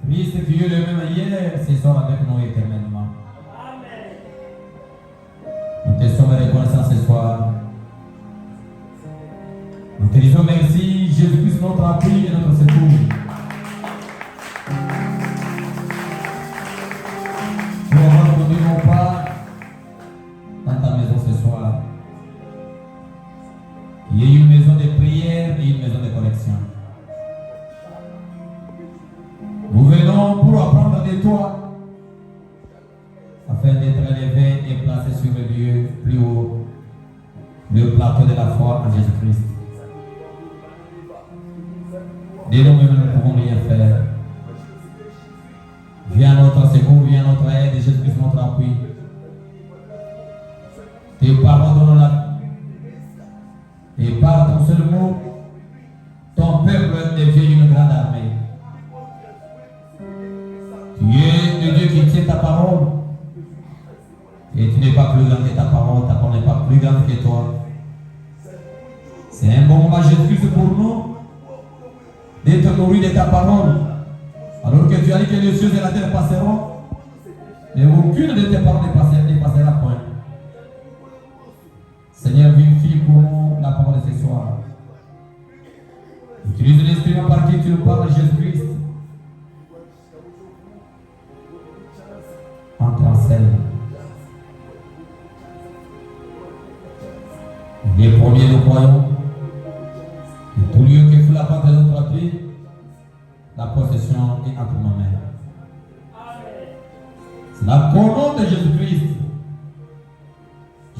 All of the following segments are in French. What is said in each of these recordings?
Christ qui est le même hier, ce soir avec nous éternellement. Nous te sommes reconnaissants ce soir. Nous te disons merci, Jésus-Christ, notre appui et notre secours. Pour avoir conduit nos pas dans ta maison ce soir. Il y a une maison de prière et une maison de correction. Nous venons pour apprendre de toi, afin d'être élevés et placés sur le lieu plus haut, le plateau de la foi en Jésus-Christ. De nous-mêmes, nous ne pouvons rien faire. Viens notre secours, viens notre aide, Jésus-Christ, notre appui. Tes paroles donnent la vie. Et par ton seul mot, ton peuple devient une grande armée. Tu es le Dieu qui tient ta parole. Et tu n'es pas plus grand que ta parole n'est pas plus grande que toi. C'est un bon moment, Jésus-Christ, pour nous, d'être nourris de ta parole. Alors que tu as dit que les cieux et la terre passeront, mais aucune de tes paroles ne passera point. Seigneur, vivifie pour nous la parole de ce soir. Utilise l'instrument par qui tu nous parles, Jésus-Christ. Entre en scène. Les premiers, nous croyons. Et tout lieu qui fout la porte de notre appui, la possession est entre nos mains. C'est la couronne de Jésus-Christ.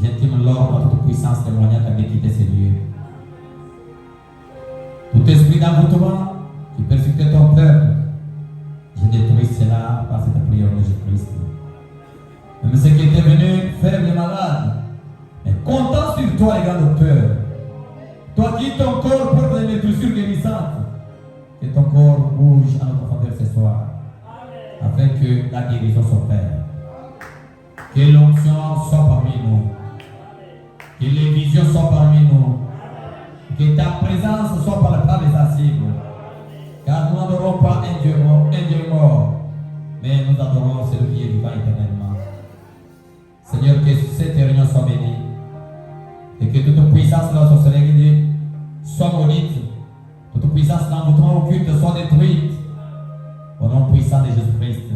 J'intime l'ordre de toute puissance témoignante de quitter ces lieux. Tout esprit d'envoûtement qui persécutait ton peuple, je détruis cela par cette prière de Jésus-Christ. Même ceux qui étaient venus faibles et malades, mais comptant sur toi, les grands docteurs, toi qui ton corps porte des blessures guérissantes, que ton corps bouge à notre profondeur ce soir, afin que la guérison s'opère. Que l'onction soit parmi nous. Que les visions soient parmi nous. Que ta présence soit palpable et sensible. Car nous n'adorons pas un Dieu mort, mais nous adorons celui qui est vivant éternellement. Seigneur, que cette réunion soit bénie. Et que toute puissance de la sorcellerie soit maudite. Toute puissance d'envoûtement occulte soit détruite. Au nom puissant de Jésus-Christ.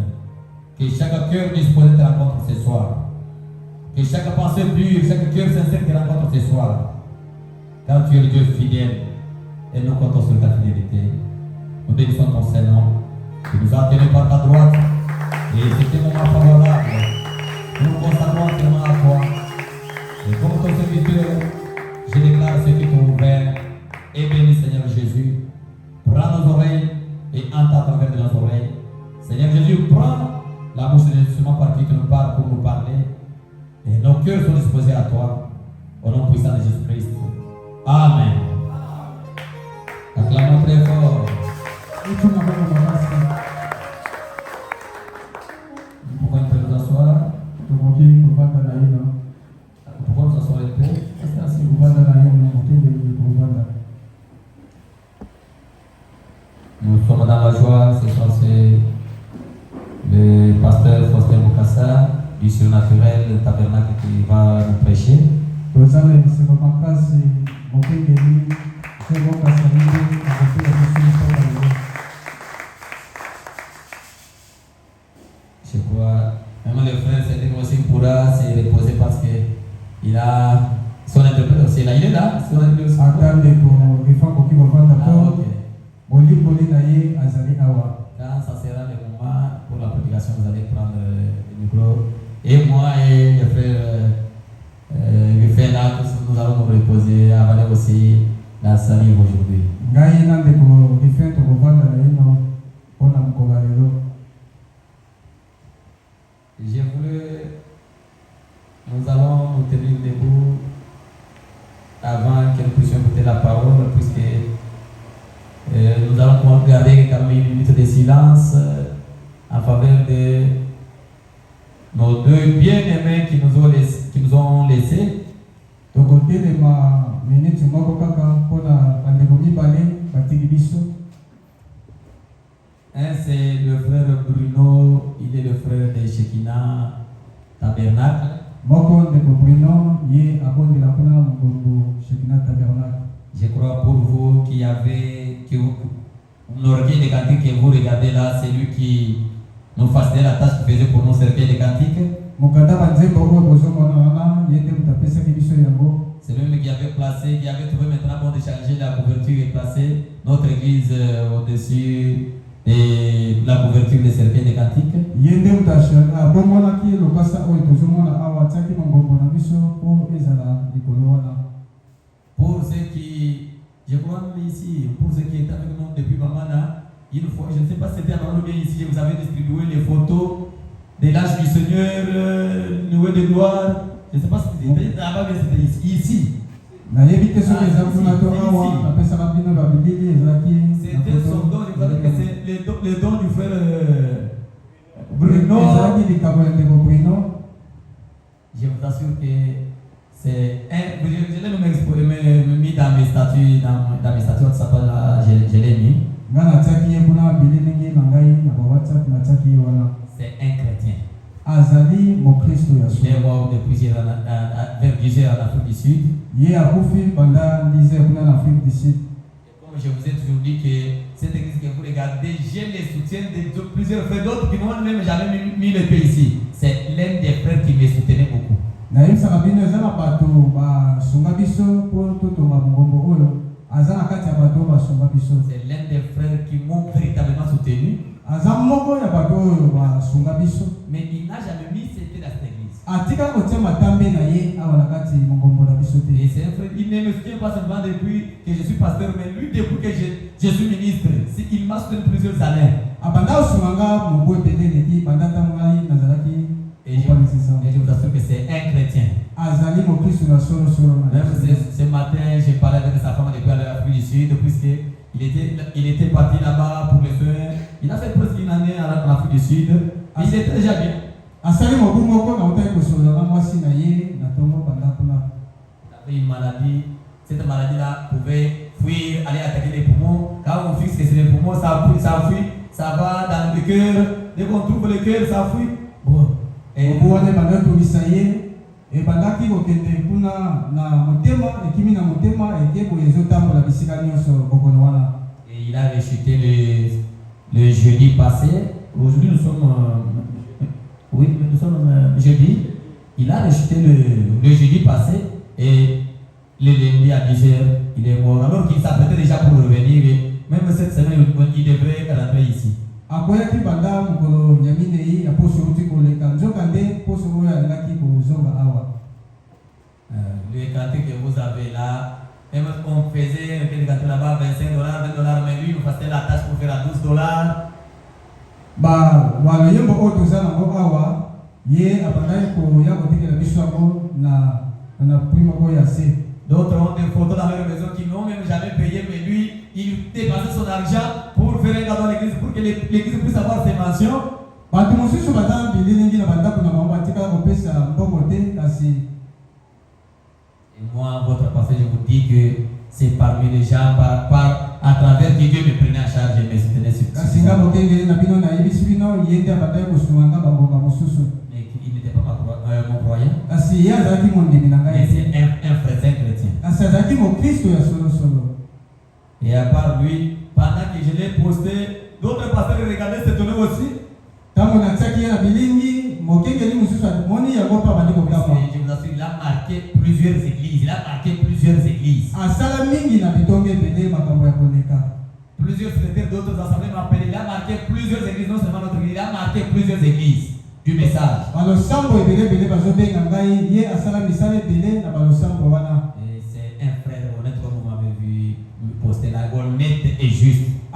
Que chaque cœur disposé te rencontre ce soir. Que chaque pensée pure, chaque cœur sincère te rencontre ce soir. Car tu es le Dieu fidèle. Et nous comptons sur ta fidélité. Nous bénissons ton Saint-Nom. Tu nous as tenus par ta droite. Et c'était un moment favorable. Nous nous consacrons entièrement à toi. Et comme ton serviteur, je déclare ce qui t'ont ouvert. Et béni Seigneur Jésus. Prends nos oreilles et entends à travers de nos oreilles. Seigneur Jésus, prends la bouche de l'instrument par qui tu nous parles pour nous parler. Et nos cœurs sont disposés à toi. Au nom puissant de Jésus-Christ. Amen. Acclamons très fort. Pourquoi nous pouvons nous asseoir? Pourquoi nous asseoir un peu? Nous sommes dans la joie, ce soir c'est le pasteur Faustin Bokassa du surnaturel tabernacle qui va nous prêcher. Je crois, même le frère Cédric aussi pourra se reposer parce qu'il a son interprète aussi là, il est là. Son interprète aussi. Quand ça sera le moment pour la prédication, vous allez prendre le micro. Et moi et le frère là, nous allons nous reposer, avaler aussi la salive aujourd'hui. J'ai voulu, nous allons nous tenir debout avant que nous puissions écouter la parole, puisque nous allons garder quand même une minute de silence en faveur de nos deux bien-aimés qui nous ont laissés. Un, c'est le frère Bruno, il est le frère de Shekinah Tabernacle. Je crois pour vous qu'il y avait un orgueil de cantique que vous regardez là, c'est lui qui nous faisait la tâche qu'il faisait pour nos cercueils de cantique. C'est lui qui avait placé, qui avait trouvé maintenant bon de changer la couverture et placer notre église au-dessus de la couverture des cercueils de cantique. Pour ceux qui, je crois ici, pour ceux qui étaient avec nous depuis Mamana, une fois, je ne sais pas si c'était avant ou bien ici, vous avez distribué les photos de l'âge du Seigneur, noué de gloire. Je ne sais pas si c'était là-bas, mais c'était ici. C'était son don, je crois que c'est le don du frère Bruno. Je vous assure que c'est un. Je l'ai mis dans mes statuts, dans mes statuts, ça peut là, je l'ai mis. C'est un chrétien. Il est mort depuis vers 10 heures en Afrique du Sud. Comme je vous ai toujours dit que cette église que vous regardez, j'ai le soutien de plusieurs frères, d'autres qui n'ont même jamais mis le pied ici. C'est l'un des frères qui me soutenait beaucoup. C'est l'un des frères qui m'ont véritablement soutenu. Mais il n'a jamais mis ses pieds dans cette église. Et c'est un frère, il ne me soutient pas seulement depuis que je suis pasteur, mais lui depuis que je suis ministre. Il m'a soutenu plusieurs années. Et je vous assure que c'est un chrétien. Même ce matin, j'ai parlé avec sa femme depuis l'Afrique du Sud, puisqu'il était parti là-bas pour les soins. Il a fait presque une année en Afrique du Sud. Il était déjà bien. Il avait une maladie. Cette maladie-là pouvait fuir, aller attaquer les poumons. Quand on fixe que c'est les poumons, ça fuit, ça va dans le cœur. Dès qu'on trouve le cœur, ça fuit. Bon. Et il a rechuté le jeudi passé. Aujourd'hui nous sommes jeudi. Il a rechuté le jeudi passé et le lundi à 10 heures, il est mort. Alors qu'il s'apprêtait déjà pour revenir. Et même cette semaine, il devrait rentrer ici. Le cantique que vous avez là, même on faisait le cantique là-bas $25, $20, mais lui nous faisait la tâche pour faire à $12. D'autres ont des photos dans leur maison qui n'ont même jamais payé, mais lui, il dépensait son argent pour faire un cadeau à l'église, pour que l'église puisse avoir ses mentions. Et moi, votre pasteur, je vous dis que c'est parmi les gens, à travers qui Dieu me prenait en charge et me soutenait sur ça. Mais il n'était pas mon croyant. Mais c'est un chrétien. Et à part lui, pendant que je l'ai posté, d'autres pasteurs regardaient cette donnée aussi. Je vous assure, il a marqué plusieurs églises. Plusieurs secrétaires d'autres assemblées m'appellent. Il a marqué plusieurs églises, non seulement notre église, il a marqué plusieurs églises du message. Et c'est un frère honnête comme vous m'avez vu poster là, honnête et juste. Et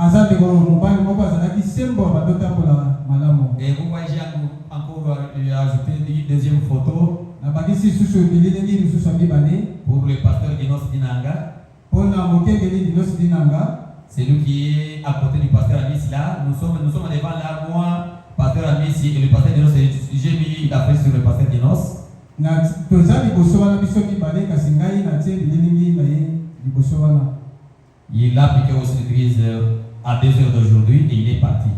vous voyez, j'ai encore ajouté une deuxième photo pour le pasteur Dinos Dinanga. C'est lui qui est à côté du pasteur Amis là. Nous sommes devant là, moi, pasteur Amis et le pasteur Dinos. J'ai mis la flèche sur le pasteur Dinos. Il a appliqué aussi l'église à 2h d'aujourd'hui et il est parti.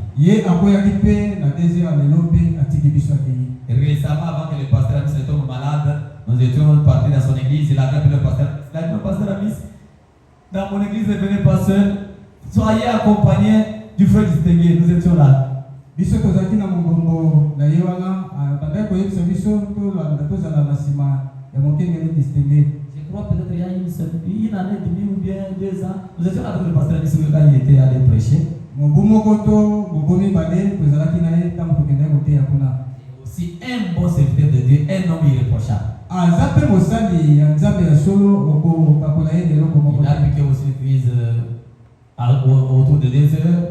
Récemment, avant que le pasteur Amis ne tombe malade, nous étions partis dans son église. Il a appelé le pasteur. Il a dit, pasteur Amis, dans mon église, ne venez pas seul. Soyez accompagnés du frère distingué. Nous étions là. Je crois peut-être il y a une année et demie ou bien 2 ans. Nous étions là avec le pasteur Amis quand il était allé prêcher. Aussi un bon serviteur de Dieu, un homme irréprochable. Il a piqué aussi une crise autour de 2 heures.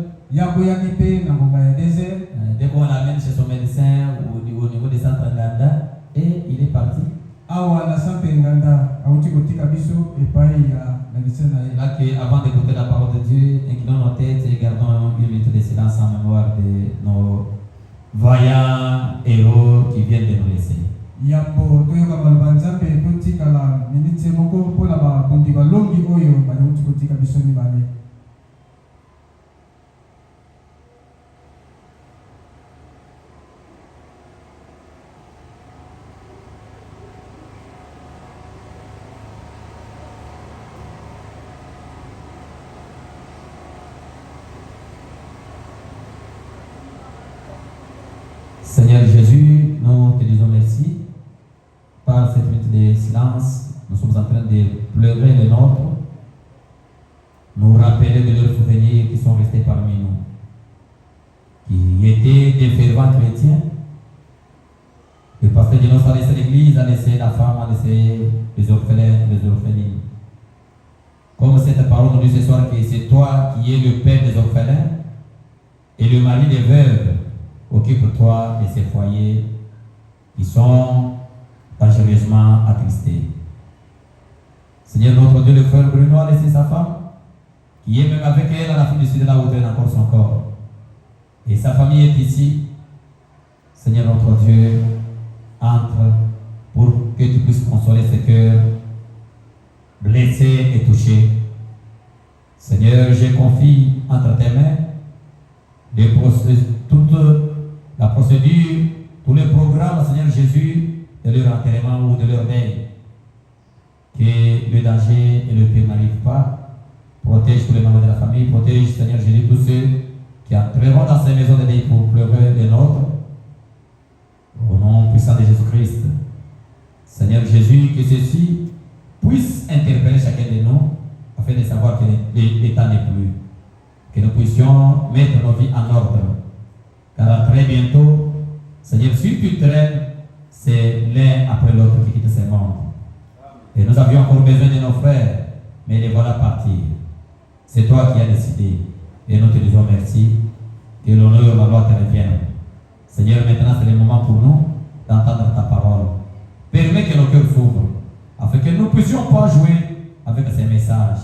Dès qu'on l'amène chez son médecin au niveau des centres Nganda, et il est parti. Là, avant d'écouter la parole de Dieu, inclinons nos têtes et gardons une minute de silence en mémoire de nos vaillants héros qui viennent de nous laisser. Seigneur Jésus, nous te disons merci. Par cette minute de silence, nous sommes en train de pleurer les nôtres, nous rappeler de leurs souvenirs qui sont restés parmi nous, qui étaient des fervents chrétiens. Le pasteur Dinos a laissé l'église, a laissé la femme, a laissé les orphelins, les orphelines. Comme cette parole nous dit ce soir que c'est toi qui es le père des orphelins et le mari des veuves. Occupe-toi de ces foyers qui sont dangereusement attristés. Seigneur notre Dieu, le frère Bruno a laissé sa femme, qui est même avec elle à la fin du sud, là où traîne encore son corps. Et sa famille est ici. Seigneur notre Dieu, entre pour que tu puisses consoler ce cœurs blessés et touchés. Seigneur, je confie entre tes mains toute la procédure, tous les programmes, Seigneur Jésus, de leur enterrement ou de leur deuil. Que le danger et le pire n'arrivent pas. Protège tous les membres de la famille, protège, Seigneur Jésus, tous ceux qui entreront dans ces maisons de deuil pour pleurer les nôtres. Au nom puissant de Jésus-Christ. Seigneur Jésus, que ceci puisse interpeller chacun de nous afin de savoir que l'état n'est plus. Que nous puissions mettre nos vies en ordre. Car très bientôt, Seigneur, si tu traînes, c'est l'un après l'autre qui quitte ce monde. Et nous avions encore besoin de nos frères, mais les voilà partir. C'est toi qui as décidé. Et nous te disons merci. Que l'honneur et la gloire te reviennent. Seigneur, maintenant c'est le moment pour nous d'entendre ta parole. Permets que nos cœurs s'ouvrent, afin que nous ne puissions pas jouer avec ces messages,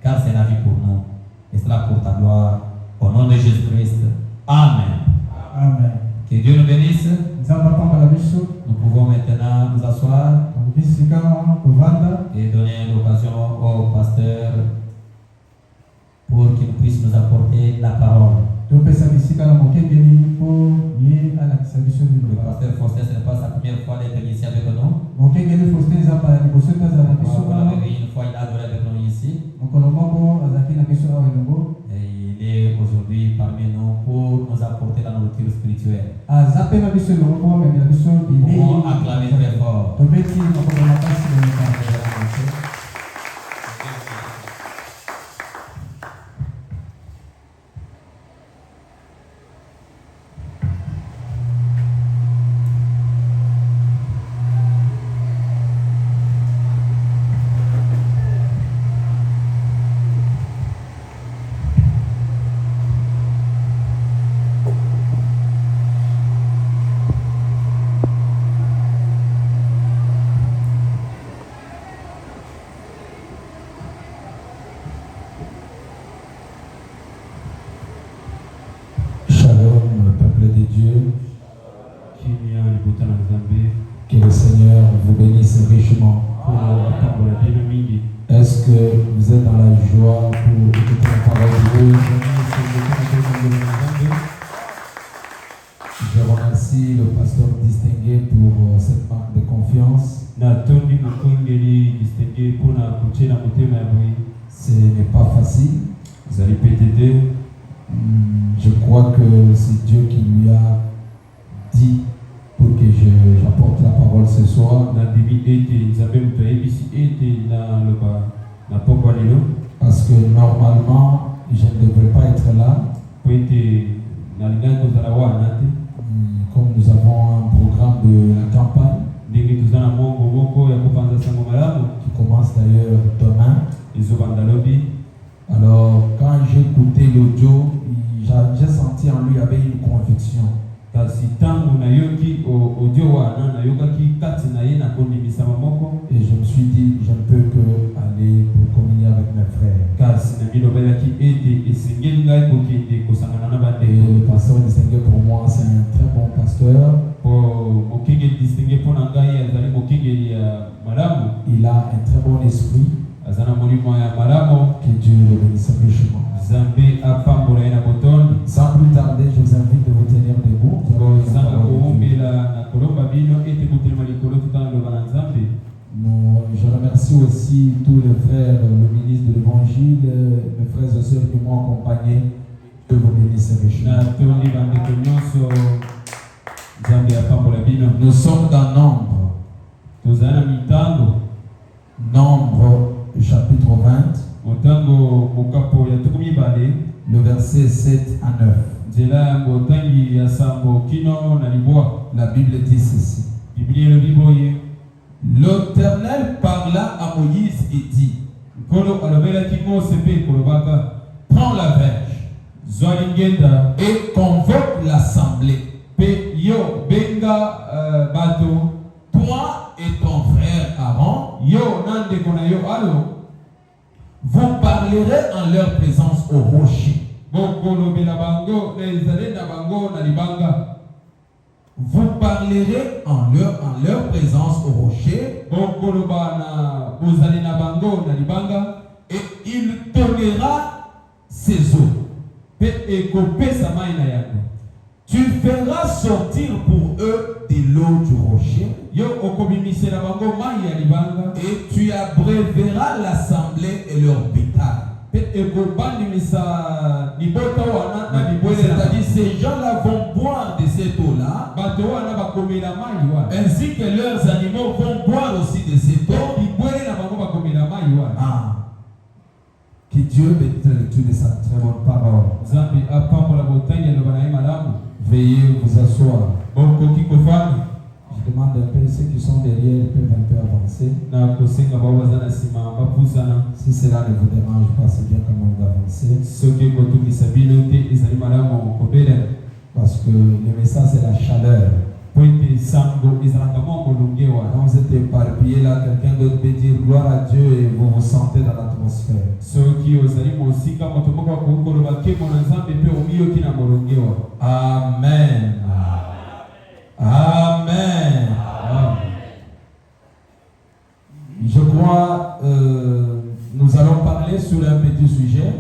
car c'est la vie pour nous. Et cela pour ta gloire. Au nom de Jésus-Christ. Amen. Amen. Que Dieu nous bénisse. Nous pouvons maintenant nous asseoir et donner l'occasion au pasteur pour qu'il puisse nous apporter la parole. Le pasteur Faustin, ce n'est pas sa première fois d'être ici avec nous. Une fois, il a adoré avec nous ici. Et il est aujourd'hui parmi nous pour nous apporter la nourriture spirituelle. Pour acclamer très fort. Que le Seigneur vous bénisse richement. Est-ce que vous êtes dans la joie pour écouter la parole de Dieu? Je remercie le pasteur distingué pour cette marque de confiance. Ce n'est pas facile. Je crois que c'est Dieu qui lui a dit pour que j'apporte la parole ce soir. Parce que normalement, je ne devrais pas être là. Comme nous avons un programme de la campagne qui commence d'ailleurs demain. Alors, quand j'ai écouté l'audio, j'ai senti en lui qu'il y avait une conviction. Et je me suis dit, je ne peux que aller pour communier avec mes frères. Et le pasteur distingué pour moi, c'est un très bon pasteur. Il a un très bon esprit. Que Dieu le bénisse richement. Sans plus tarder, je vous invite de vous tenir debout. Je remercie aussi tous les frères, le ministre de l'Évangile, mes frères et sœurs qui m'ont accompagné. Que vous bénisse richement. Nous sommes dans Nombre chapitre 20, le verset 7 à 9. La Bible dit ceci. L'Éternel parla à Moïse et dit: prends la verge et convoque l'assemblée. Toi et ton frère Aaron, vous parlerez en leur présence au rocher. Vous parlerez en leur présence au rocher. Et il donnera ses eaux. Tu feras sortir pour eux de l'eau du rocher. Et tu abréveras l'assemblée et leur bétail. C'est-à-dire ces gens-là vont boire de cette eau-là, ainsi que leurs animaux vont boire aussi de cette eau. Que Dieu bénisse la lecture de sa très bonne parole. Veuillez vous asseoir. Je demande un peu ceux qui sont derrière peuvent un peu avancer. Si cela ne vous dérange pas, c'est bien quand même d'avancer. Parce que le message c'est la chaleur. Quand vous êtes éparpillé là, quelqu'un d'autre peut dire gloire à Dieu et vous vous sentez dans l'atmosphère. Amen. Amen. Je crois nous allons parler sur un petit sujet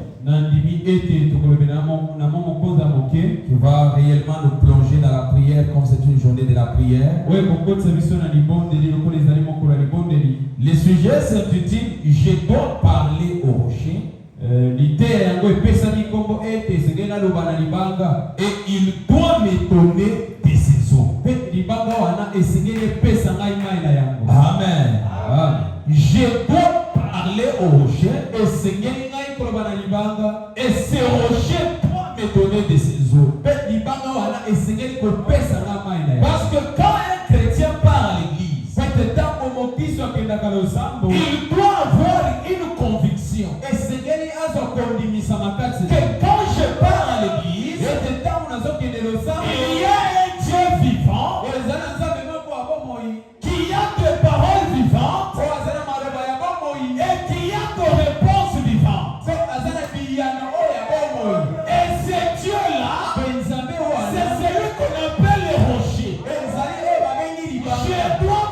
qui va réellement nous plonger dans la prière comme c'est une journée de la prière. Le sujet s'intitule « Je dois parler au rocher ». Et il doit me donner de ses eaux. Amen. Je dois parler au rocher et ce rocher doit me donner de ses eaux. Parce que quand un chrétien part à l'église, il doit avoir une conviction que quand je pars à l'église, il y a un Dieu vivant qui a des paroles vivantes et qui a des réponses vivantes. Et ce Dieu-là, c'est celui qu'on appelle le rocher. Je dois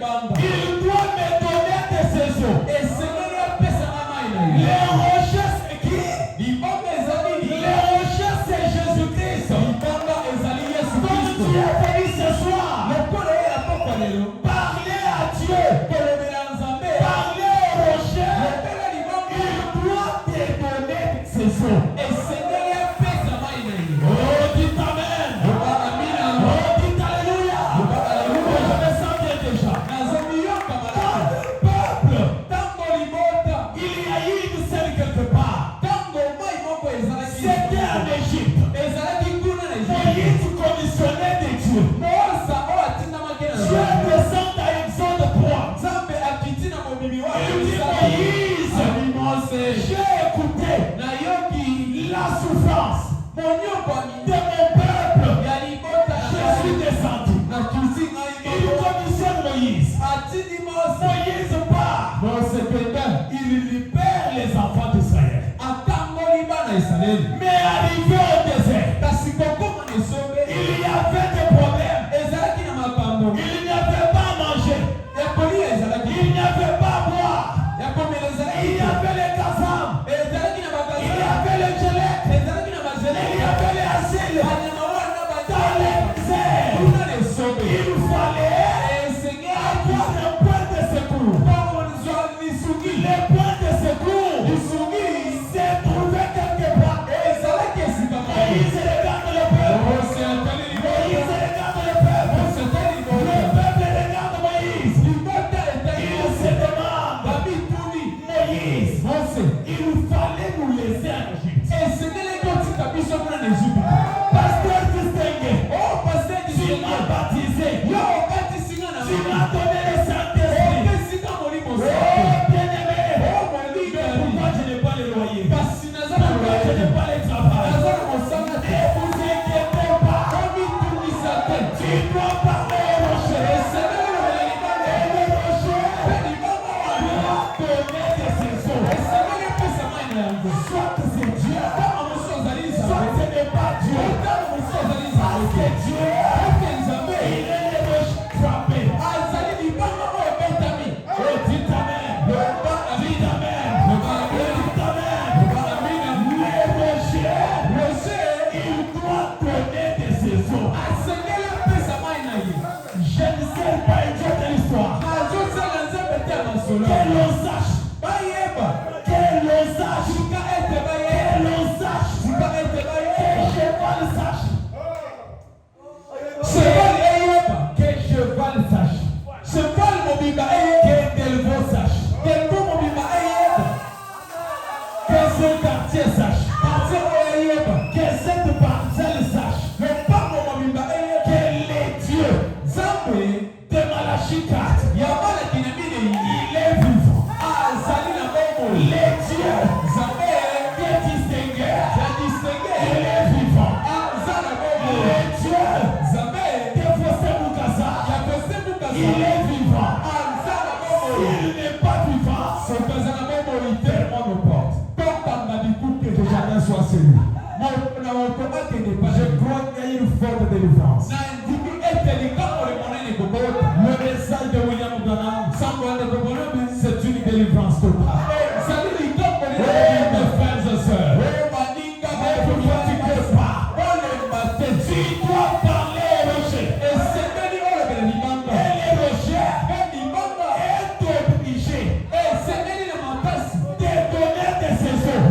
Il doit me donner des saisons. Les rochers, c'est qui? Les rochers, c'est Jésus-Christ. Comme tu es venu ce soir, parlez à Dieu. Parlez au rocher. Il doit te donner des saisons. Oh, dites Amen. Oh, dites Alléluia. Je me sens bien déjà. Dans le peuple, il y a eu une scène quelque part. C'était en Égypte. Moïse commissionnait des dieux. Dieu descend à Exode 3. Il dit Moïse, j'ai écouté la souffrance de mon peuple. Je suis descendu. Il commissionne Moïse. Moïse part. Il libère les enfants d'Israël. Mais arrivé au désert, il y avait des problèmes. Il n'y avait pas à manger. Il n'y avait pas à boire. Il y avait les gazam. Il y avait les gelets. Il y avait les asiles. Dans les déserts, il fallait avoir un point de secours. Les points de secours s'est trouvé quelque part. Moïse regarde le peuple. Moïse regarde le peuple. Le peuple regarde Moïse. Il se demande, Moïse, il fallait nous laisser en Égypte. Pasteur distingué, tu m'as baptisé. Tu m'as donné le Saint-Esprit. Oh bien-aimé, mais pourquoi je n'ai pas les loyers? Pourquoi je n'ai pas les travail? Ne vous inquiétez pas. Tu dois parler au rocher. Et le rocher doit donner des saisons. Soit c'est Dieu, soit ce n'est pas Dieu. Parce que Dieu, il est le rocher frappé. Oh, dites Amen. Dites Amen. Dites Amen. Les rochers, il doit donner des saisons. Je ne sais pas une autre histoire. Que l'on sache. Que l'on sache. Que l'on sache. Que cheval sache. Que cheval sache. Que Delvaux sache. Que ce quartier sache. Que cette parcelle sache. Que les dieux de Malachie 4, il est vivant. Les dieux que distinguer, il est vivant. Les dieux de Fossé Mukasa, il est vivant. S'il n'est pas vivant, tellement me porte. Que jamais soit celui. Je crois qu'il y a une forte délivrance. Le message de William Branham, c'est une délivrance totale. Mes frères et sœurs, ne vous fatiguez pas. Tu dois parler au rocher. Et les rochers est obligé de donner des saisons.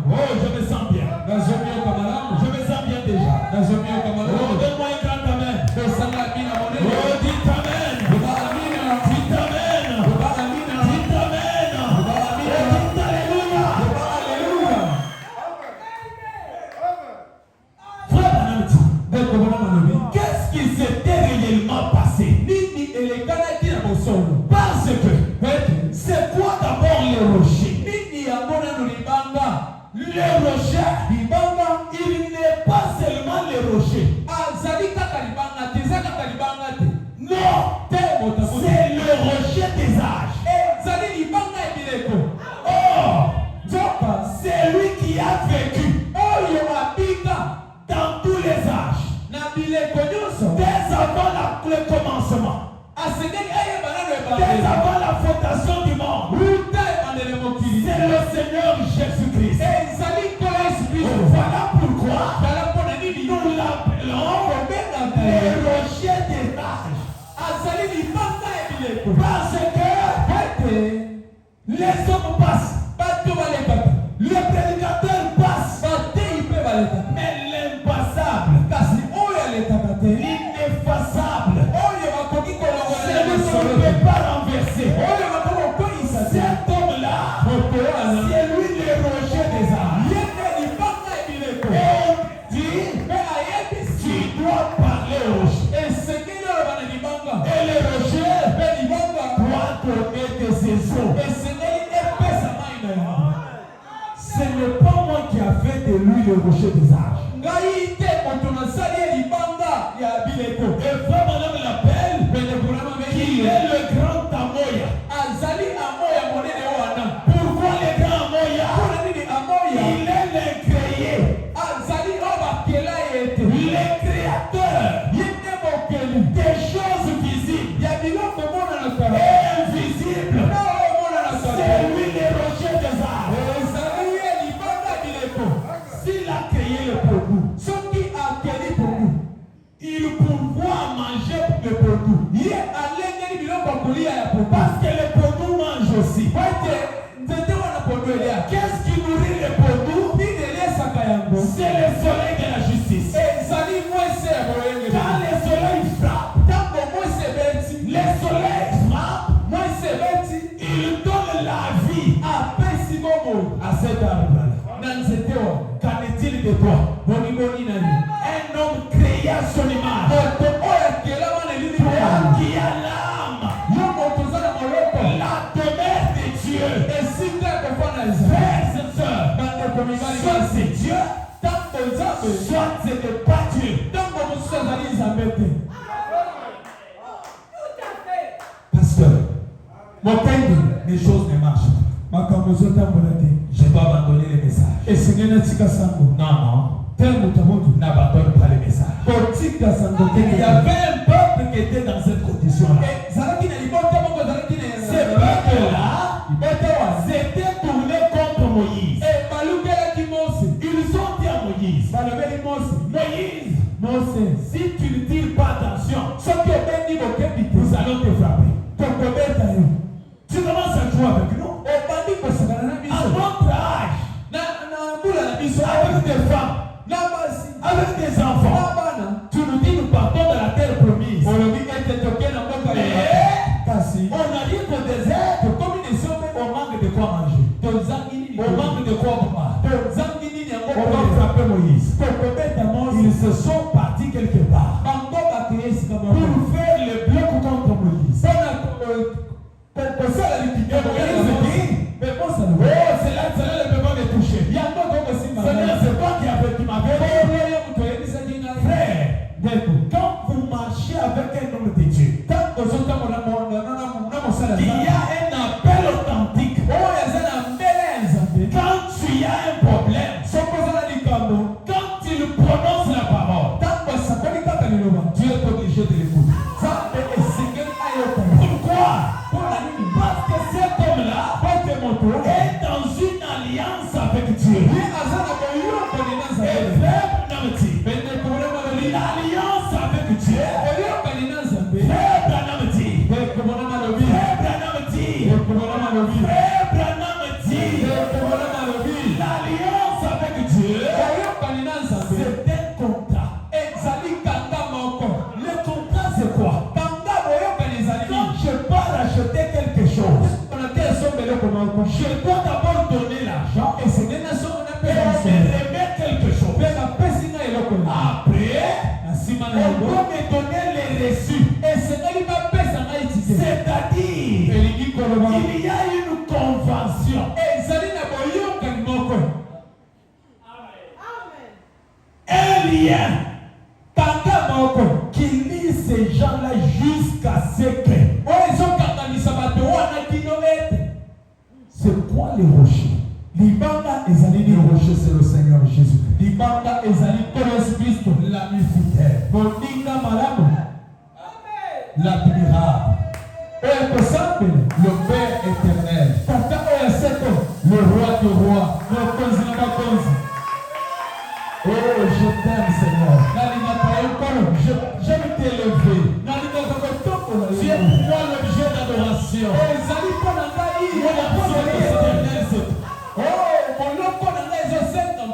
Oh, je me sens bien. Je me sens bien déjà. Oh, donne-moi une grande amen. Oh, dites amen. Dites amen. Dites amen. Dites amen. Dites alléluia. Frère Anamti, qu'est-ce qui s'était réellement passé? Parce que c'est quoi d'abord le rocher? Le rocher, il n'est pas seulement le rocher. Non, c'est le rocher des âges. Oh, c'est lui qui a vécu dans tous les âges. Dès avant le commencement. Dès avant la fondation du monde. C'est le Seigneur Jésus-Christ. Voilà pourquoi nous l'appelons le rocher des âges. Parce que les hommes passent, le prédicateur passe, mais l'inpassable, l'ineffaçable, celui qu'on ne peut pas renverser, cet homme-là, c'est lui le rocher des âges. Et tu dois parler au rocher. Et le rocher doit donner de ses eaux. Ce n'est pas moi qui a fait de lui le rocher des âges. Et frère madame l'appelle, qui est le grand Amoya. Pourquoi le grand Amoya? Il est le créé. Le créateur des choses visibles et invisibles. C'est lui le rocher des âges. S'il a créé le produit, il pourvoit manger pour le produit. Parce que le produit mange aussi. Qu'est-ce qui nourrit le produit? C'est le soleil de la justice. Quand le soleil frappe, le soleil frappe, il donne la vie à cet arbre-là. Qu'en est-il de toi? Un homme créé à son image. Toi qui as l'âme, la demeure de Dieu. Frères et sœurs, soit c'est Dieu, soit ce n'est pas Dieu. Pasteur, les choses ne marchent pas. Je dois abandonner les messages. Non. N'abandonne pas les messages. Il y avait un peuple qui était dans cette condition-là. Ce peuple-là s'était tourné contre Moïse. Ils ont dit à Moïse, Moïse, si tu ne tires pas attention, nous allons te frapper. Tu commences à jouer avec nous. À notre âge, avec des femmes, avec des enfants, tu nous dis nous partons de la terre promise. On a dit qu'au désert, on manque de quoi manger. On manque de quoi boire. On va frapper Moïse. Ils se sont partis quelque part pour faire le bloc contre Moïse. C'est là le peuple est touché. Seigneur, c'est toi qui m'avais dit. Frère, quand vous marchez avec un homme de Dieu, il y a un appel authentique. Quand tu as un problème, quand il prononce la parole, Dieu est obligé de l'écouter. Pourquoi? Parce que cet homme-là est dans une alliance avec Dieu. Et frère, l'alliance avec Dieu. Frère Branham dit. L'alliance avec Dieu, c'est un contrat. Le contrat, c'est quoi? Quand je pars acheter quelque chose, je dois d'abord donner l'argent et on me remet quelque chose. Après, on doit me donner les reçus. C'est-à-dire, il y a une convention. Un lien qui lie ces gens-là jusqu'à ce que. C'est quoi les rochers? Les rochers, c'est le Seigneur Jésus. L'ami fidèle. L'admirable. le Père éternel, le roi des rois, oh, je t'aime, Seigneur. J'aime t'élever. Tu es pour moi l'objet d'adoration.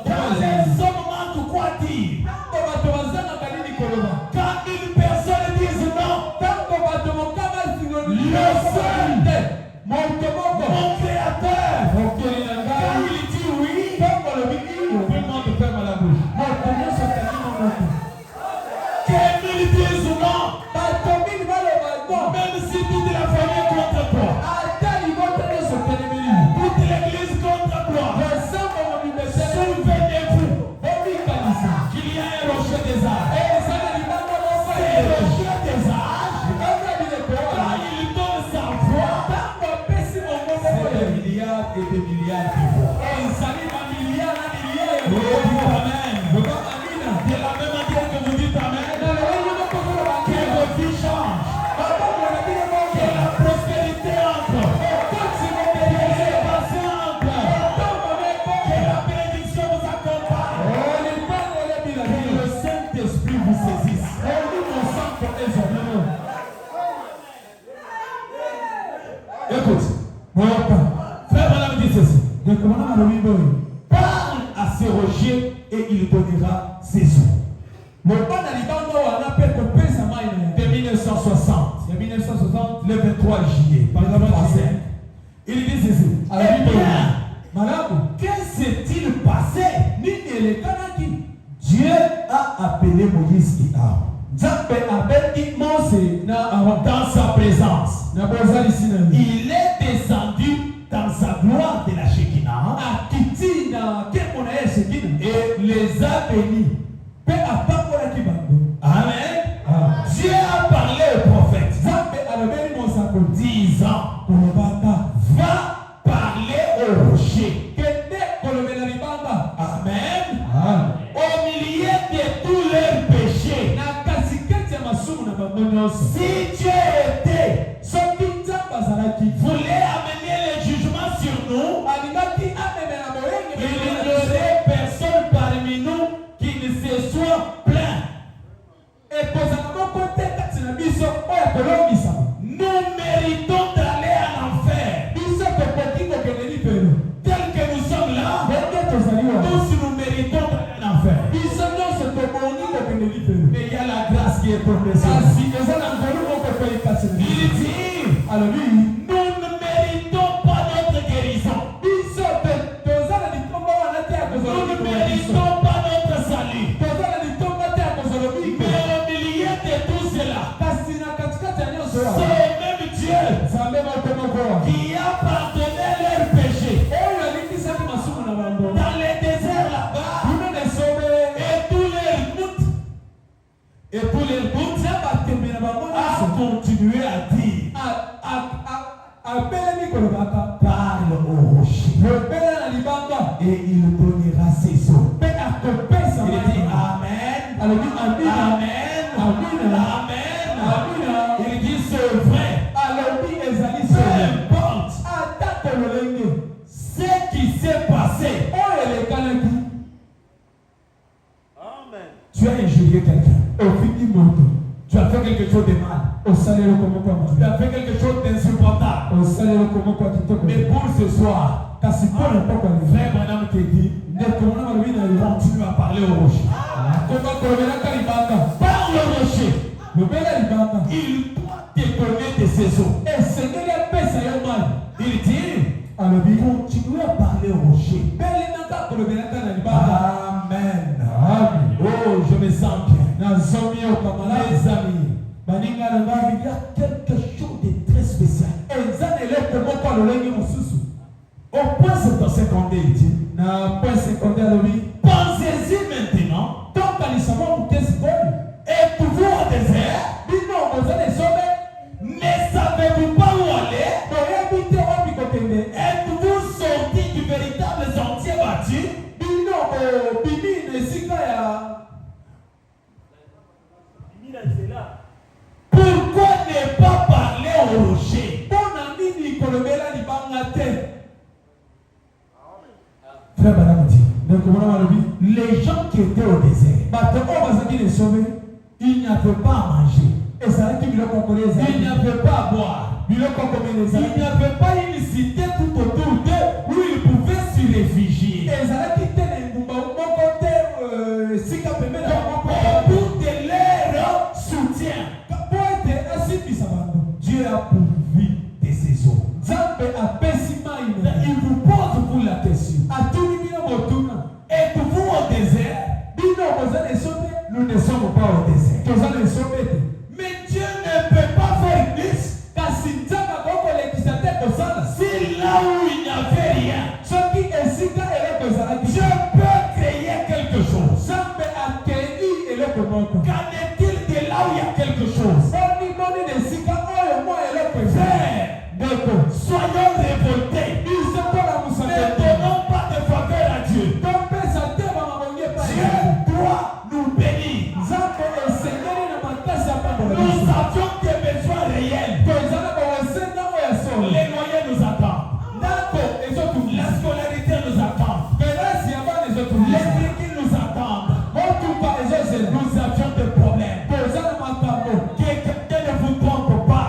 Dans les moments, tu crois dire. Quand une personne dit non, le seul, mon créateur, quand il dit oui, tout le monde ferme la bouche. Quand il dit non, même si toute la famille est contre toi, toute l'église contre toi, souvenez-vous qu'il y a un rocher des âges. C'est le rocher des âges. Quand il donne sa voix, c'est des milliards et des milliards de voix. Amen. De la même manière que vous dites Amen, que vos vies changent, que la prospérité entre, que l'élévation entre, que la bénédiction vous accompagne, que le Saint-Esprit vous saisisse. Écoute, frère Madame dit ceci. Parle à ces rochers et il donnera ses eaux. De 1960, le 23 juillet, par exemple, il dit ceci. Eh bien, que s'est-il passé? Dieu a appelé Moïse et Aaron dans sa présence. Il est descendu dans sa gloire de la Shekinah et les a bénis. Amen. Dieu a parlé au prophète disant, va parler au rocher. Amen. Au milieu de tous leurs péchés, si Dieu était, voulait amener le jugement sur nous, il n'y aurait personne parmi nous qui ne se soit plaint. Nous méritons d'aller en enfer. Tel que nous sommes là, tous nous méritons d'aller en enfer. Mais il y a la grâce qui est progressive. Il dit, nous ne méritons pas notre guérison. Nous ne méritons pas notre salut. Mais au milieu de tout cela, c'est même Dieu qui a pardonné leurs péchés. Dans les déserts là-bas, et tous les routes a continué à dire, parle au rocher et il donnera ses eaux. Il dit Amen, Amen, Amen. Il dit c'est vrai. Peu importe ce qui s'est passé. Amen. Tu as injurié quelqu'un. Tu as fait quelque chose de mal. Tu as fait quelque chose d'insupportable. Mais pour ce soir, frère Branham te dit, continue à parler au rocher. Parle au rocher. Il doit te donner de ses eaux. Il dit, continue à parler au rocher. Amen. Oh, je me sens bien. Mes amis, il y a quelque chose de très spécial. Au point 52, il dit, pensez-y maintenant. Êtes-vous au désert? Ne savez-vous pas où aller? Êtes-vous sorti du véritable sentier battu? Pourquoi ne pas parler au rocher? Frère Branham dit, Les gens qui étaient au désert, il n'y avait pas à manger. il n'y avait pas à boire. Il n'y avait pas une cité tout autour d'eux où ils pouvaient se réfugier. Pour de leur soutien, Dieu a pourvu de ses eaux. il vous pose pour la question. Êtes-vous au désert? Nous ne sommes pas au désert. Mais Dieu ne peut pas faire plus. Si là où il n'y avait rien, Dieu peut créer quelque chose. Qu'en est-il de là où il y a quelque chose? Frère, soyons révoltés. Ne donnons pas de faveur à Dieu. Dieu doit nous bénir. Nous avions des besoins réels. Les loyers nous attendent. La scolarité nous attend. Les briques nous attendent. Nous avions des problèmes. Que ne vous trompe pas.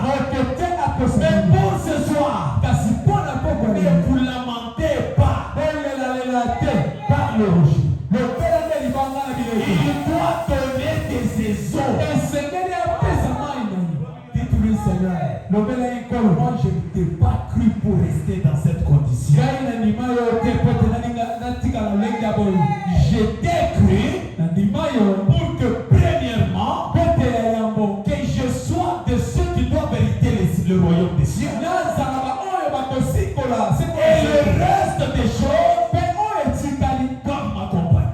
Mais pour ce soir, ne vous lamentez pas. Par le rocher. Il doit donner de ses eaux. Dites-lui, Seigneur, moi je ne t'ai pas cru pour rester dans cette condition. Je t'ai cru pour que premièrement, que je sois de ceux qui doivent hériter le royaume des cieux. Et le reste des choses, comme ma compagne.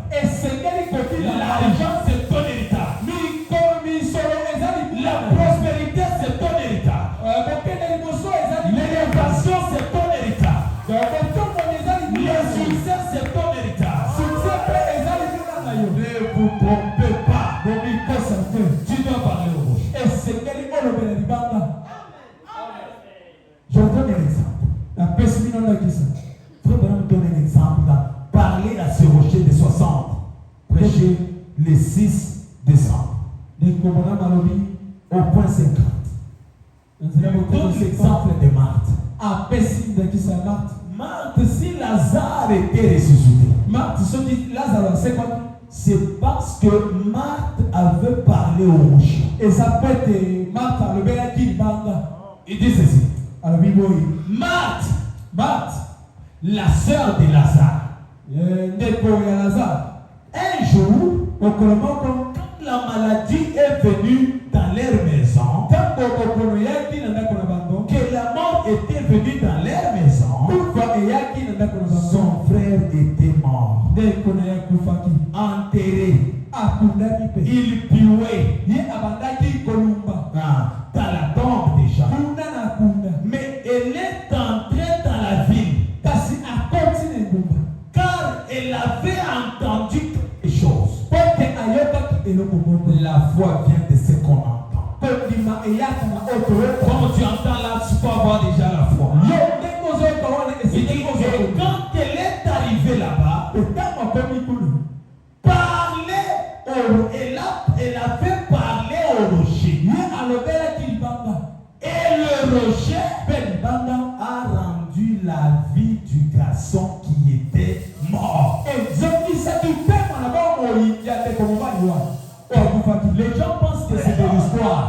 L'argent, c'est ton héritage. La prospérité, c'est ton héritage. L'élévation, c'est ton héritage. Le succès, c'est ton héritage. Ne vous trompez pas. Tu dois parler au rocher. Je vous donne un exemple. Frère Branham donne un exemple. Parler à ce rocher de 60. Prêcher le 6 décembre. Au point 50. Je vous donne l'exemple de Marthe. Marthe, si Lazare était ressuscité, c'est parce que Marthe avait parlé au rocher. Il dit ceci. Marthe, la sœur de Lazare. Un jour, quand la maladie est venue dans leur maison, que la mort était venue dans leur maison, son frère était mort, enterré, il puait dans la tombe déjà. Mais elle est entrée dans la ville car elle avait entendu quelque chose. La foi vient de ce qu'on entend. Quand tu entends là, tu peux avoir déjà la foi. Il dit que quand elle est arrivée là-bas, elle a fait parler au rocher. Et le rocher a rendu la vie du garçon qui était mort. Les gens pensent que c'est de l'histoire.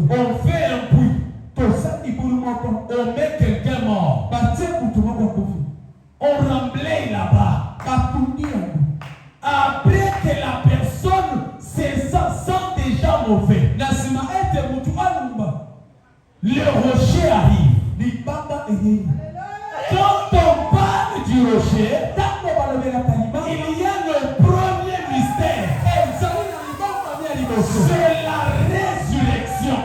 On fait un bruit. On met quelqu'un mort. On remblaye là-bas. Après que la personne se sent déjà mauvais, le rocher arrive. Quand on parle du rocher, il y a le premier mystère. C'est la résurrection.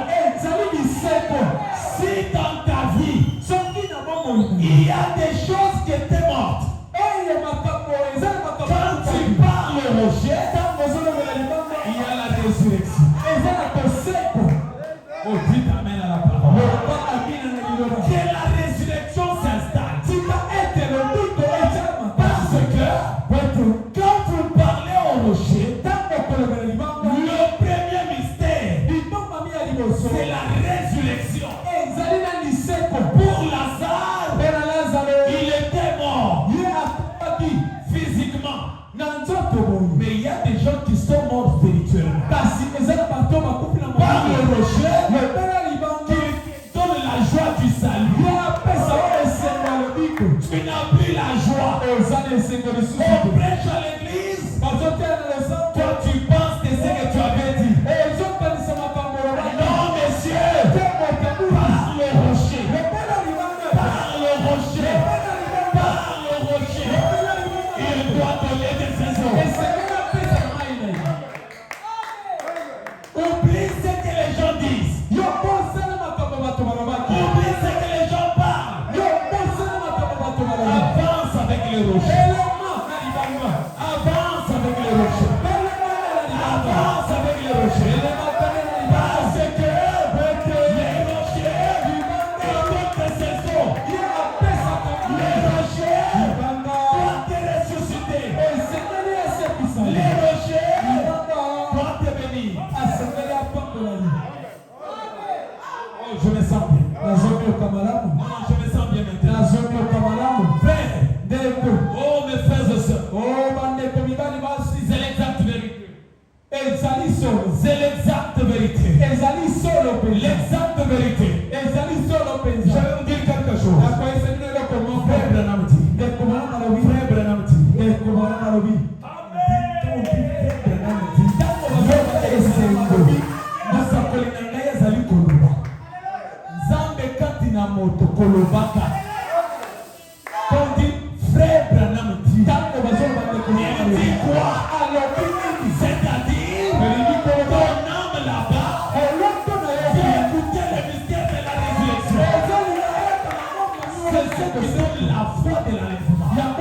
Si dans ta vie, il y a des choses qui étaient mortes, quand tu parles au rocher, il y a la résurrection. Oh, dis amen à la parole. Que la résurrection s'installe. Tu n'as plus la joie. On prêche à l'église. Toi, tu penses que c'est ce que tu avais dit. Non, messieurs. Par le rocher. Par le rocher. Par le rocher. Il doit donner des saisons. Oublie ce que les gens disent. Oublie ce que les gens parlent. Avance avec les rochers. Avance avec les rochers. Avance avec les rochers. Parce que les rochers écoutent tes saisons. Les rochers doivent te ressusciter. Les rochers doivent te bénir. Oh, je me sens bien. Non, je me sens bien maintenant. Frère, oh mes frères et sœurs, c'est l'exacte vérité. C'est l'exacte vérité. L'exacte vérité. Je vais vous dire quelque chose. Frère Branham dit. Frère Branham dit. Frère Branham dit. Il dit quoi? C'est-à-dire ton âme là-bas, tu écoutais le mystère de la résurrection. C'est ce qui donne la foi de l'enlèvement. Frère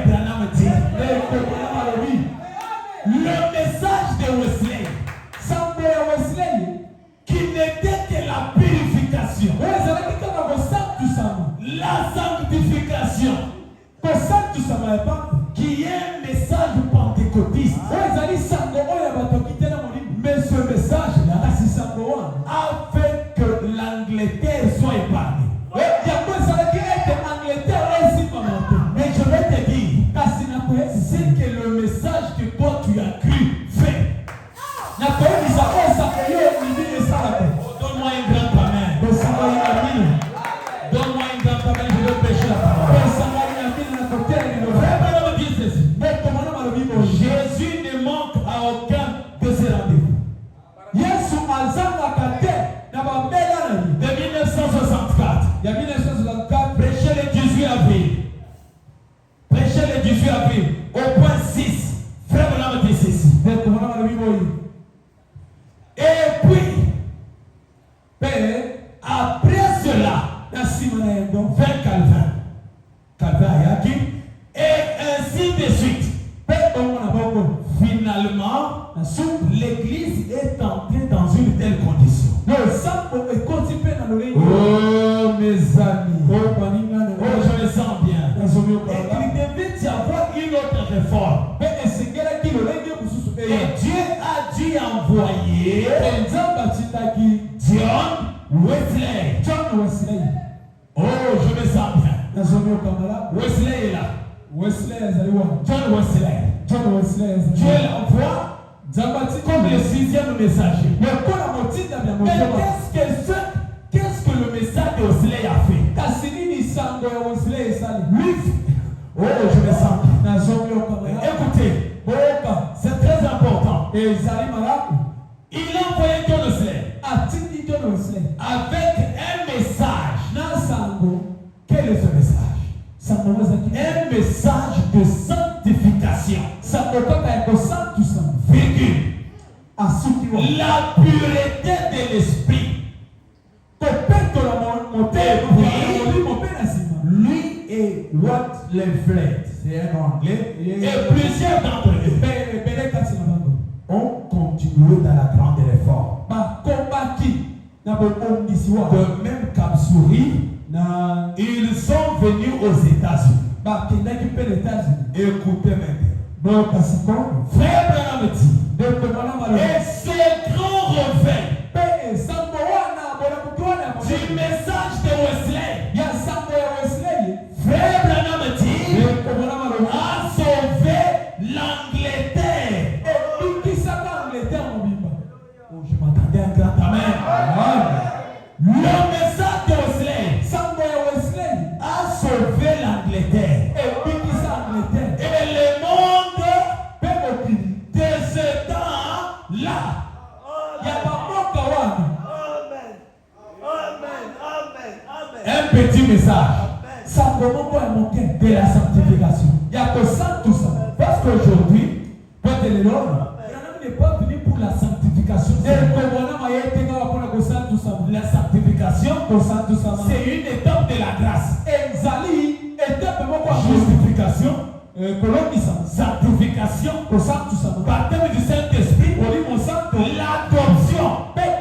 Branham dit. Frère Branham dit. Le message de Wesley, qui n'était que la purification, la sanctification, qui est un message pentecôtiste. Mais ce message-là a fait que l'Angleterre soit épargnée. Mais je vais te dire, c'est que le message que toi tu as cru fait. Donne-moi un grand amen. Donne-moi un grand amen, je vais prêcher la parole. Frère Branham dit ceci. Jésus ne manque à aucun de ses rendez-vous. De 1964, prêcher le 18 avril. Prêcher le 18 avril, au point 6. Frère Branham dit ceci. Et puis, après cela, vers Calvin Ayaki, et ainsi de suite. Finalement, l'église est entrée dans une telle condition. Oh mes amis, oh je me sens bien. Et il devait y avoir une autre réforme. Et Dieu a dû envoyer John Wesley. Oh, je me sens bien. Wesley est là. John Wesley. Dieu l'envoie comme le 6e messager. Mais qu'est-ce que le message de Wesley a fait? Lui, oh, je me sens bien. Écoutez, c'est très important. Il a envoyé John Wesley avec un message. Quel est ce message? Un message de sanctification. Virgule. La pureté de l'esprit. Lui et Wycliffe, c'est un anglais, et plusieurs d'entre eux ont continué dans la grande réforme. De même qu'Absouri, ils sont venus aux États-Unis. Écoutez maintenant. Frère Branham dit, et ce grand réveil du message de Wesley, Frère Branham dit, a sauvé l'Angleterre. Oh, je m'attendais à un grand amen. là, il y a pas mon kawan. Un petit message. Ça commence à monter de la sanctification. Il y a que ça, tout ça. Parce qu'aujourd'hui, peut-être les l'homme n'est pas venu pour la sanctification. La sanctification, c'est une étape de la grâce. Exali, étape de justification, sanctification, baptême du Saint-Esprit, l'adoption. Mais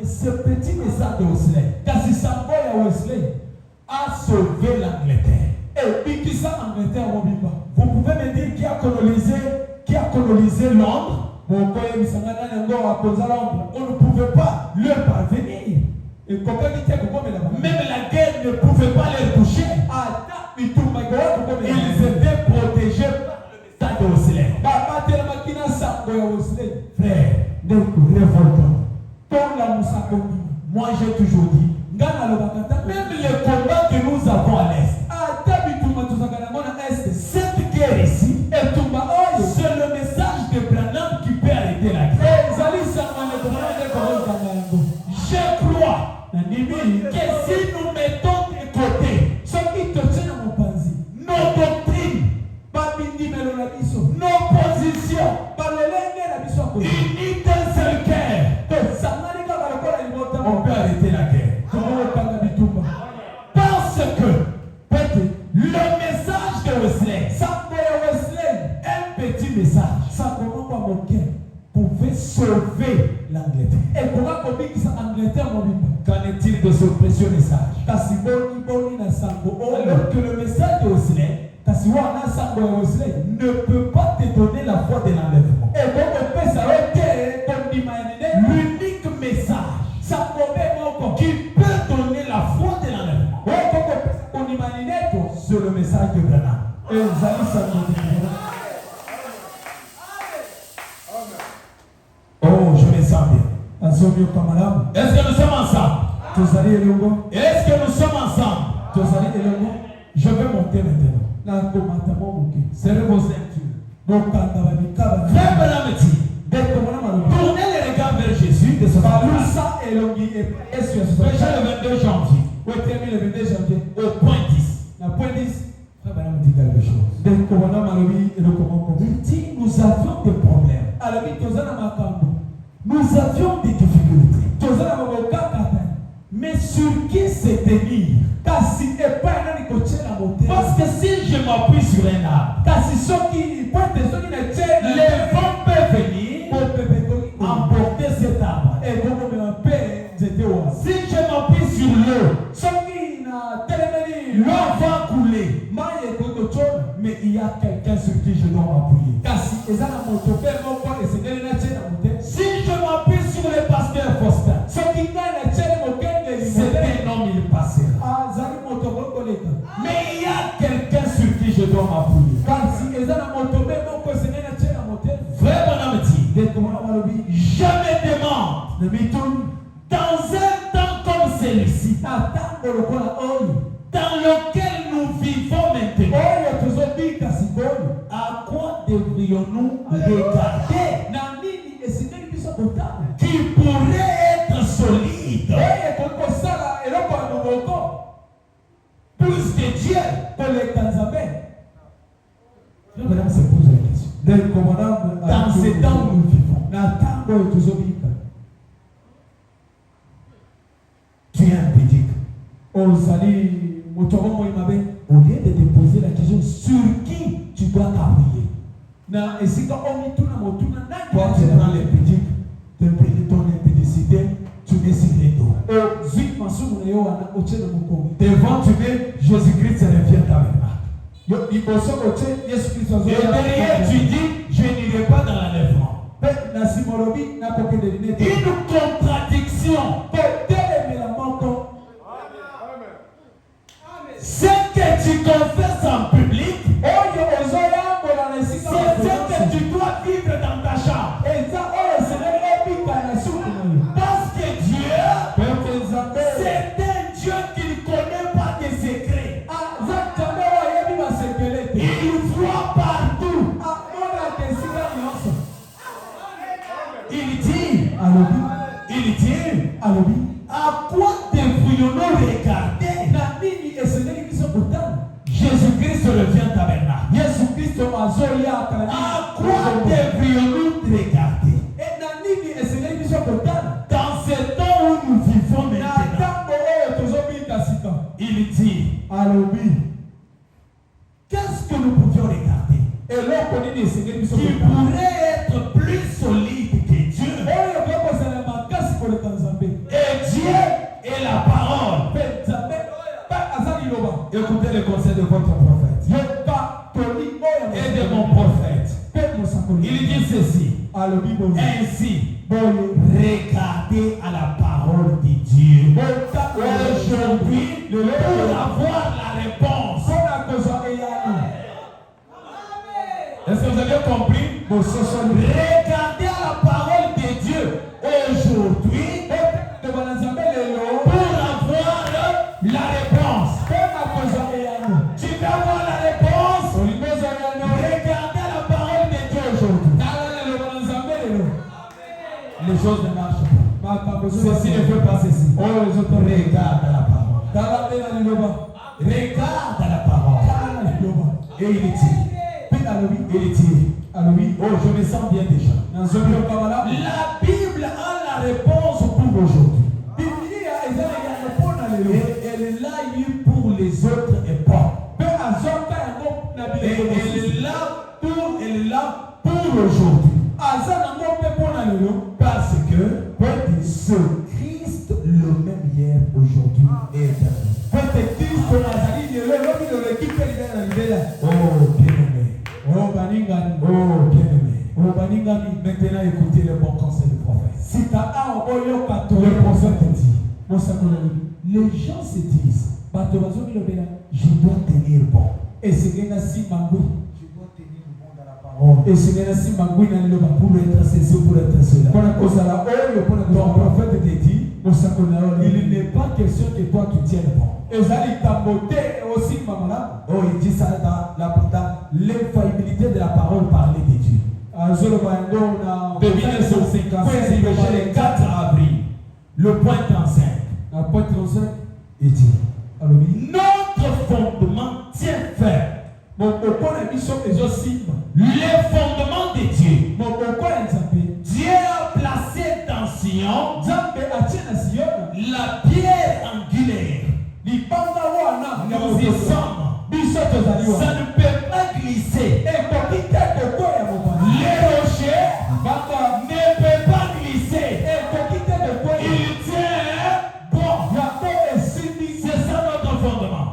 ce petit message de Wesley, Kasi Samboya Wesley, a sauvé l'Angleterre. Et puis qui ça Angleterre au Biba? Vous pouvez me dire qui a colonisé Londres? On ne pouvait pas leur parvenir. Même la guerre ne pouvait pas les toucher. Ils étaient protégés par le message de Wesley. Frère, révoltons. Moi j'ai toujours dit, même les combats que nous avons à l'Est, cette guerre ici, c'est le message de Branham qui peut arrêter la guerre. Je crois que si nous mettons de côté nos doctrines, nos positions, unis d'un seul cœur, on peut arrêter la guerre. Parce que le message de Wesley, un petit message, pouvait sauver l'Angleterre. Et qu'en est-il de ce précieux message? Alors que le message de Wesley ne peut pas te donner la foi de l'enlèvement. L'unique message qui peut donner la foi de l'enlèvement, c'est le message de Branham. Oh, je me sens bien. Est-ce que nous sommes ensemble? Est-ce que nous sommes ensemble? Je vais monter maintenant. Serrez vos ceintures. Frère Branham dit, tournez les regards vers Jésus de ce moment. Prêchez le 22 janvier. Au point 10. Frère Branham dit quelque chose. Il dit, nous avions des problèmes. Nous avions des difficultés. Mais sur qui se tenir? Parce que si je m'appuie sur un arbre, les vents peuvent venir emporter cet arbre. Si je m'appuie sur l'eau va couler. Mais il y a quelqu'un sur qui je dois m'appuyer. Si je m'appuie sur le pasteur Faustin, c'est un homme, il passera. Mais il y a quelqu'un sur qui je dois m'appuyer. Frère Branham dit, je me demande, dans un temps comme celui-ci, dans lequel nous vivons maintenant, à quoi devrions-nous regarder qui pourrait être solide plus que Dieu? Madame se pose la question. Dans ces temps où nous vivons, tu es un pédic. Au lieu de te poser la question sur qui tu dois t'appuyer, toi tu prends les pédics, ton impédicité, tu mets sur les dos. Devant tu mets Jésus-Christ revient avec moi. Et derrière tu dis, je n'irai pas dans l'enlèvement. Une contradiction. Ce que tu confesses en public, c'est ce que tu dois vivre dans ta chambre. Parce que Dieu, c'est un Dieu qui ne connaît pas des secrets. Il voit partout. Il dit, Il dit, à quoi devrions-nous regarder? Jésus-Christ revient tabernacle. À quoi devrions-nous regarder? Dans ce temps où nous vivons maintenant, il dit, qu'est-ce que nous pouvions regarder qui pourrait être plus solide que Dieu? Et Dieu est la parole. Écoutez le conseil de votre prophète et de mon prophète. Il dit ceci. Ainsi, regardez à la parole de Dieu aujourd'hui pour avoir la réponse. Est-ce que vous avez compris? Regardez à la parole de Dieu aujourd'hui pour avoir la réponse. Tu veux avoir la réponse? Regardez à la parole de Dieu aujourd'hui. Les choses ne marchent pas. Ceci ne fait pas ceci. Regarde à la parole. Regarde à la parole. Et il dit, oh, je me sens bien déjà. La Bible a la réponse pour aujourd'hui. Et elle l'a eu pour les autres époques. Et elle est là pour aujourd'hui. Parce que ce Christ le même hier, aujourd'hui et éternellement. Oh bien-aimé. Oh bien-aimé. Maintenant écoutez le bon conseil du prophète. Le prophète dit, les gens se disent, je dois tenir bon. Et c'est que je dois tenir bon dans la parole. Et c'est que pour être ceci, pour être cela. Ton prophète te dit, il n'est pas question que toi tu tiennes bon. Oh, il dit ça dans l'infaillibilité de la parole parlée de Dieu. Devinez sur 56, le 4 avril, le point 35. Il dit, notre fondement tient ferme. Les fondements de Dieu. Dieu a placé dans Sion la pierre angulaire. Nous y sommes. Ça ne peut pas glisser. Les rochers ne peuvent pas glisser. Il tient bon. C'est ça notre fondement.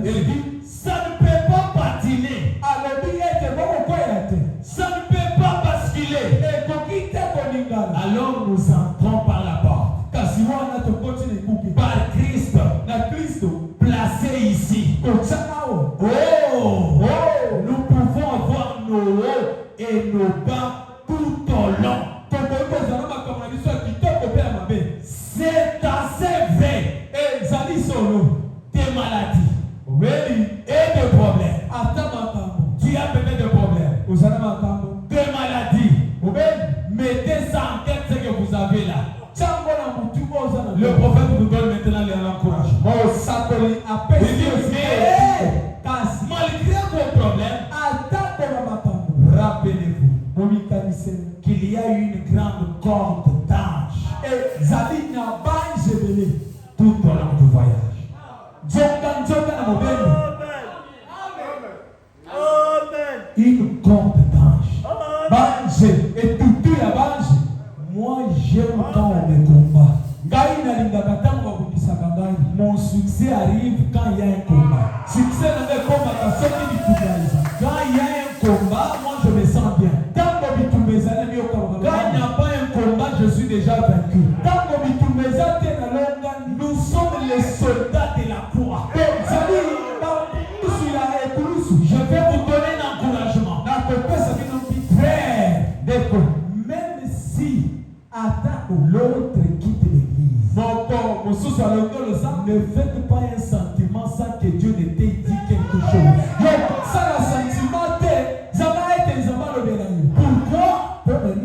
Il dit, ça ne peut pas patiner. Ça ne peut pas basculer. Alors nous entrons par la porte. Par Christ. Placé ici. Oh, nous pouvons avoir nos hauts et nos bas tout au long. C'est assez vrai. Des maladies et des problèmes. Tu as besoin de problèmes. Des maladies. Mettez ça en tête ce que vous avez là. Le prophète vous donne maintenant l'encouragement. Il dit, malgré vos problèmes, rappelez-vous qu'il y a une grande corde d'ange tout au long du voyage. Une corde d'ange. Et tout la bange. Moi j'aime quand on me combat. Mon succès arrive quand il y a un combat. Quand il y a un combat, moi je me sens bien. Quand il n'y a pas un combat, je suis déjà vaincu. Nous sommes les soldats de la croix. Je vais vous donner un encouragement. Frère, même si l'autre quitte l'église, ne faites pas un sentiment sans que Dieu ne t'ait dit quelque chose. Pourquoi?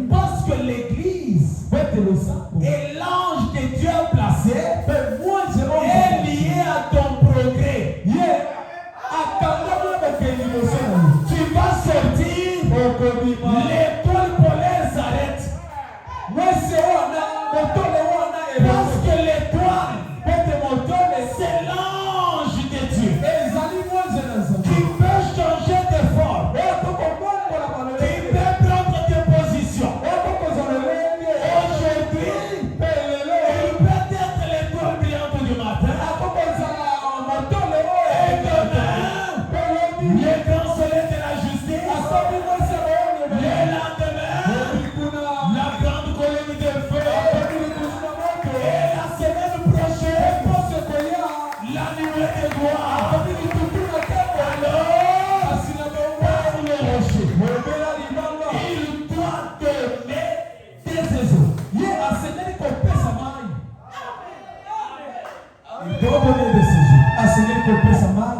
Parce que les l'étoile polaire s'arrête. Parce que l'étoile, c'est l'ange de Dieu qui peut changer de forme, qui peut prendre tes positions. Aujourd'hui, il peut être l'étoile brillante du matin. Et demain, le grand soleil de la justice. Le lendemain, la grande colonne de feu. Et la semaine prochaine, la nuée de gloire. Alors, par le rocher, il doit donner des saisons. Il doit donner des saisons. Asséner qu'on peut sa main.